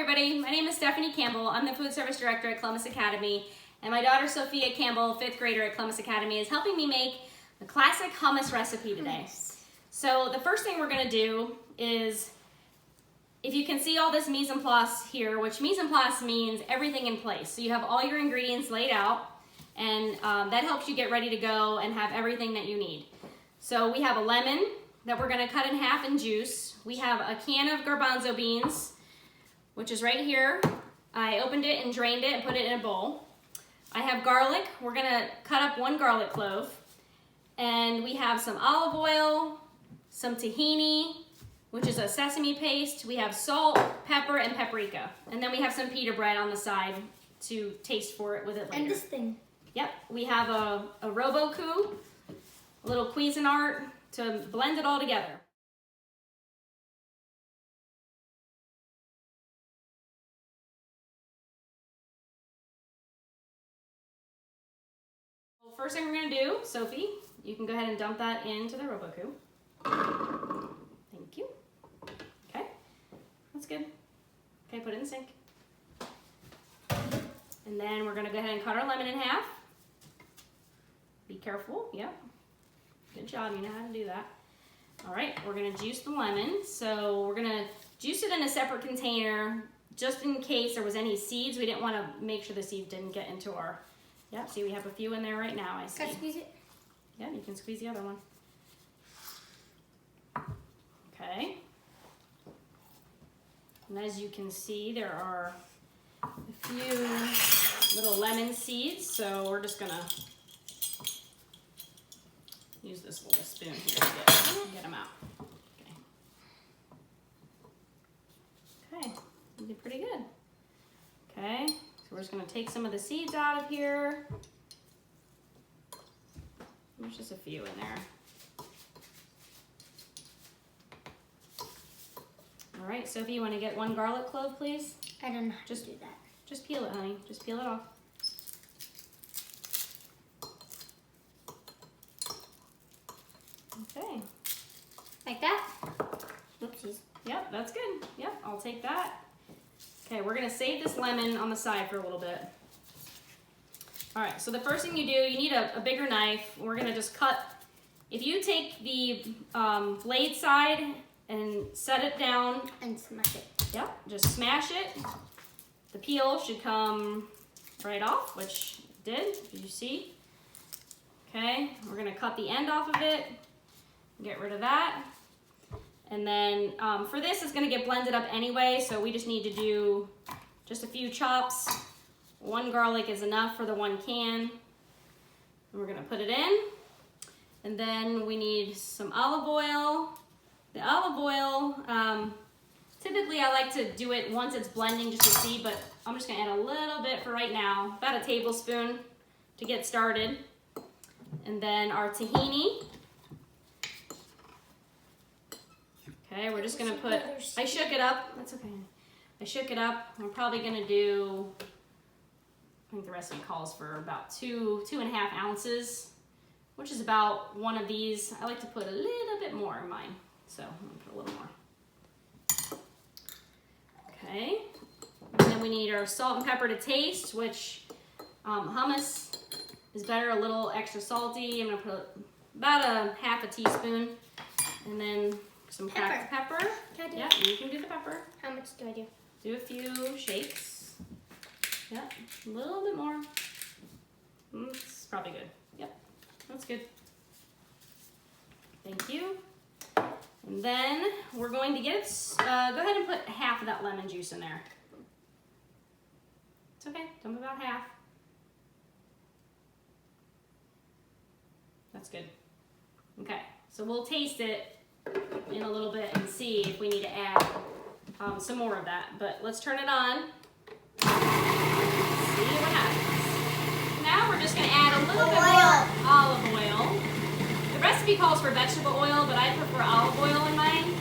everybody. My name is Stephanie Campbell. I'm the food service director at Columbus Academy, and my daughter Sophia Campbell, 5th grader at Columbus Academy, is helping me make the classic hummus recipe today. So the first thing we're going to do is, if you can see all this mise en place here, which mise en place means everything in place. So you have all your ingredients laid out, and that helps you get ready to go and have everything that you need. So we have a lemon that we're going to cut in half and juice. We have a can of garbanzo beans, which is right here. I opened it and drained it and put it in a bowl. I have garlic. We're going to cut up 1 garlic clove. And we have some olive oil, some tahini, which is a sesame paste. We have salt, pepper, and paprika. And then we have some pita bread on the side to taste for it with it later. And this thing. Yep, we have a Robot-Coupe, a little Cuisinart to blend it all together. Well, first thing we're gonna do, Sophie, you can go ahead and dump that into the Robot-Coupe. Thank you. Okay, that's good. Okay, put it in the sink. And then we're gonna go ahead and cut our lemon in half. Be careful, yep. Good job, you know how to do that. All right, we're gonna juice the lemon. So we're gonna juice it in a separate container just in case there was any seeds. We didn't wanna make sure the seeds didn't get into our, yep, see we have a few in there right now, I see. Can I squeeze it? Yeah, you can squeeze the other one. Okay. And as you can see, there are a few little lemon seeds, so we're just gonna use this little spoon here to get them out. Okay, you did pretty good. Okay, so we're just gonna take some of the seeds out of here. There's just a few in there. All right, Sophie, you wanna get 1 garlic clove, please? I don't know how to do that. Just peel it, honey. Just peel it off. Okay. Like that? Oopsies. Yep, that's good. Yep, I'll take that. Okay, we're gonna save this lemon on the side for a little bit. All right, so the first thing you do, you need a bigger knife. We're gonna just cut. If you take the blade side and set it down. And smash it. Yep, just smash it. The peel should come right off, which it did, as you see. Okay, we're gonna cut the end off of it. Get rid of that. And then for this, it's gonna get blended up anyway, so we just need to do just a few chops. 1 garlic is enough for the 1 can. And we're gonna put it in. And then we need some olive oil. The olive oil, typically I like to do it once it's blending just to see, but I'm just gonna add a little bit for right now, about a tablespoon to get started. And then our tahini. Okay, we're just gonna put, I shook it up, that's okay. I shook it up. I'm probably gonna do, I think the recipe calls for about 2.5 ounces, which is about 1 of these. I like to put a little bit more in mine, so I'm gonna put a little more. Okay, and then we need our salt and pepper to taste, which hummus is better a little extra salty. I'm gonna put about 1/2 teaspoon, and then some cracked pepper. Can I do Yeah, it? you can do the pepper. How much do I do? Do a few shakes. Yep, a little bit more. It's probably good. Yep, that's good. Thank you. And then we're going to get, go ahead and put 1/2 of that lemon juice in there. It's okay, dump about 1/2. That's good. Okay, so we'll taste it in a little bit and see if we need to add some more of that. But let's turn it on. See what happens. Now we're just gonna add a little bit more olive oil. The recipe calls for vegetable oil, but I prefer olive oil in mine.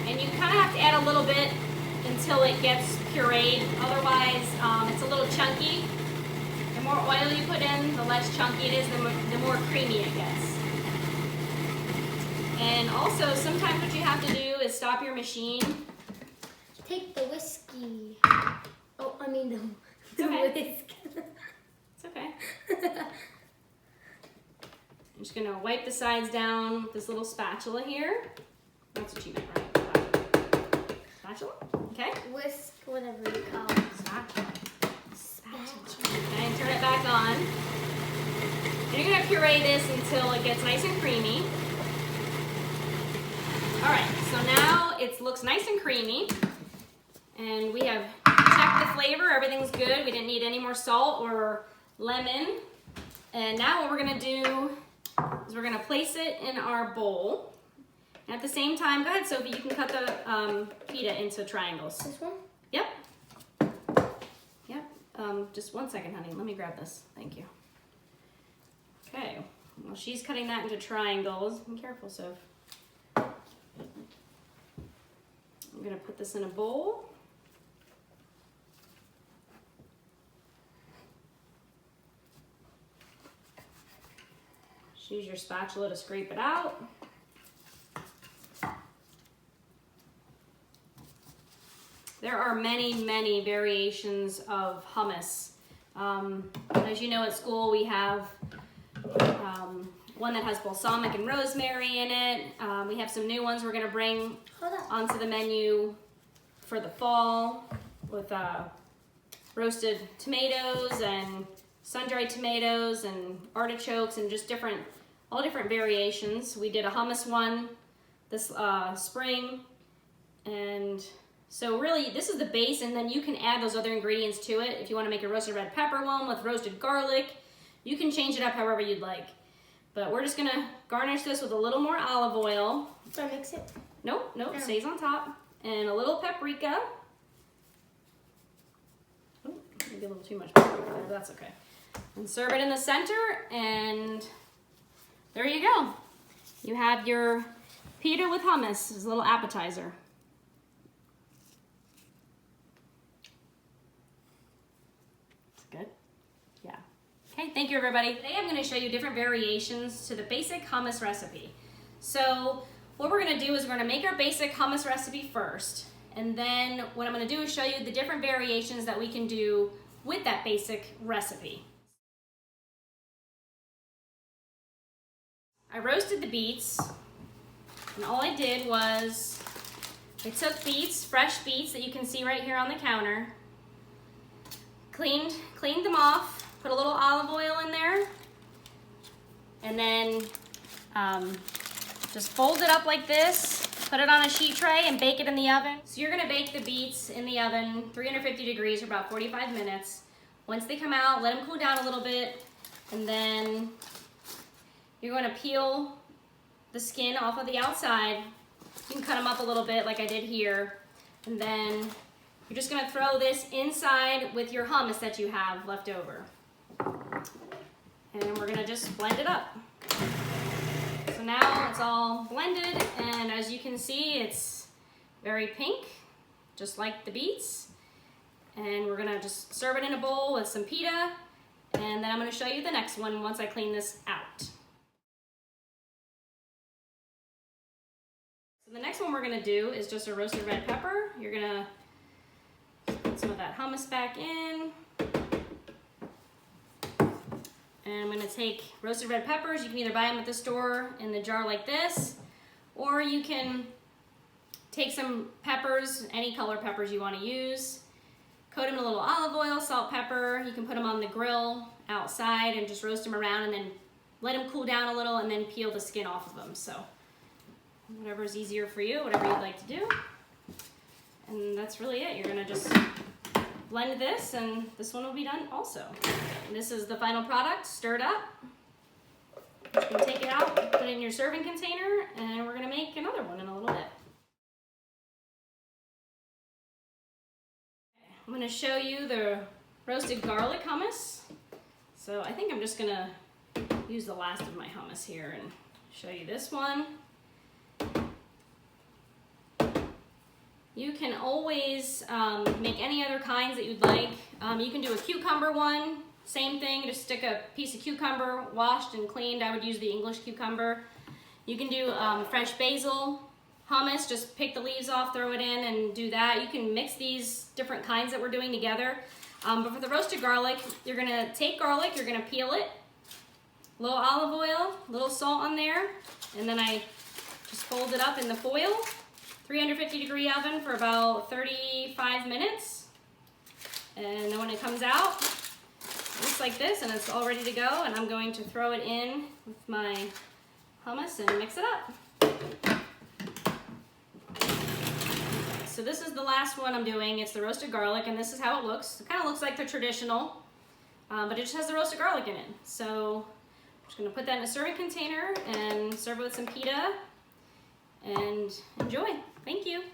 And you kind of have to add a little bit until it gets pureed. Otherwise, it's a little chunky. The more oil you put in, the less chunky it is, the more creamy it gets. And also, sometimes what you have to do is stop your machine. Take the whiskey. Oh, I mean the Okay. whisk. It's okay. I'm just gonna wipe the sides down with this little spatula here. That's what you meant, right? Spatula? Okay. Whisk, whatever you call it. Spatula. Okay, and turn it back on. And you're gonna puree this until it gets nice and creamy. All right, so now it looks nice and creamy. And we have checked the flavor, everything's good. We didn't need any more salt or lemon. And now what we're gonna do is we're gonna place it in our bowl. And at the same time, go ahead, Sophie, you can cut the pita into triangles. This one? Yep. Yep. Just 1 second, honey. Let me grab this. Thank you. Okay. Well, she's cutting that into triangles. Be careful, Soph. I'm gonna put this in a bowl. Just use your spatula to scrape it out. There are many, many variations of hummus. As you know, at school we have one that has balsamic and rosemary in it. We have some new ones we're gonna bring onto the menu for the fall with roasted tomatoes and sun-dried tomatoes and artichokes and just all different variations. We did a hummus one this spring, and so really this is the base, and then you can add those other ingredients to it. If you want to make a roasted red pepper one with roasted garlic, you can change it up however you'd like. But we're just gonna garnish this with a little more olive oil. Do I mix it? Nope, it stays on top. And a little paprika. Oh, maybe a little too much paprika there, but that's okay. And serve it in the center, and there you go. You have your pita with hummus as a little appetizer. It's good? Yeah. Okay, thank you everybody. Today I'm going to show you different variations to the basic hummus recipe. So what we're going to do is we're going to make our basic hummus recipe first, and then what I'm going to do is show you the different variations that we can do with that basic recipe. I roasted the beets, and all I did was I took beets, fresh beets that you can see right here on the counter, cleaned them off, put a little olive oil in there, and then just fold it up like this, put it on a sheet tray, and bake it in the oven. So you're gonna bake the beets in the oven, 350 degrees for about 45 minutes. Once they come out, let them cool down a little bit, and then you're gonna peel the skin off of the outside. You can cut them up a little bit like I did here, and then you're just gonna throw this inside with your hummus that you have left over. And we're gonna just blend it up. So now it's all blended, and as you can see, it's very pink, just like the beets. And we're gonna just serve it in a bowl with some pita, and then I'm gonna show you the next one once I clean this out. So the next one we're gonna do is just a roasted red pepper. You're gonna put some of that hummus back in. And I'm gonna take roasted red peppers. You can either buy them at the store in the jar like this, or you can take some peppers, any color peppers you wanna use, coat them in a little olive oil, salt, pepper. You can put them on the grill outside and just roast them around, and then let them cool down a little, and then peel the skin off of them. So whatever's easier for you, whatever you'd like to do. And that's really it. You're gonna just blend this, and this one will be done also. And this is the final product, stirred up. You can take it out, put it in your serving container, and we're gonna make another one in a little bit. I'm gonna show you the roasted garlic hummus. So I think I'm just gonna use the last of my hummus here and show you this one. You can always make any other kinds that you'd like. You can do a cucumber one, same thing, just stick a piece of cucumber, washed and cleaned. I would use the English cucumber. You can do fresh basil, hummus, just pick the leaves off, throw it in, and do that. You can mix these different kinds that we're doing together. But for the roasted garlic, you're gonna take garlic, you're gonna peel it, a little olive oil, a little salt on there, and then I just fold it up in the foil. 350-degree oven for about 35 minutes. And then when it comes out, it looks like this, and it's all ready to go. And I'm going to throw it in with my hummus and mix it up. So this is the last one I'm doing. It's the roasted garlic, and this is how it looks. It kind of looks like the traditional, but it just has the roasted garlic in it. So I'm just gonna put that in a serving container and serve it with some pita and enjoy. Thank you.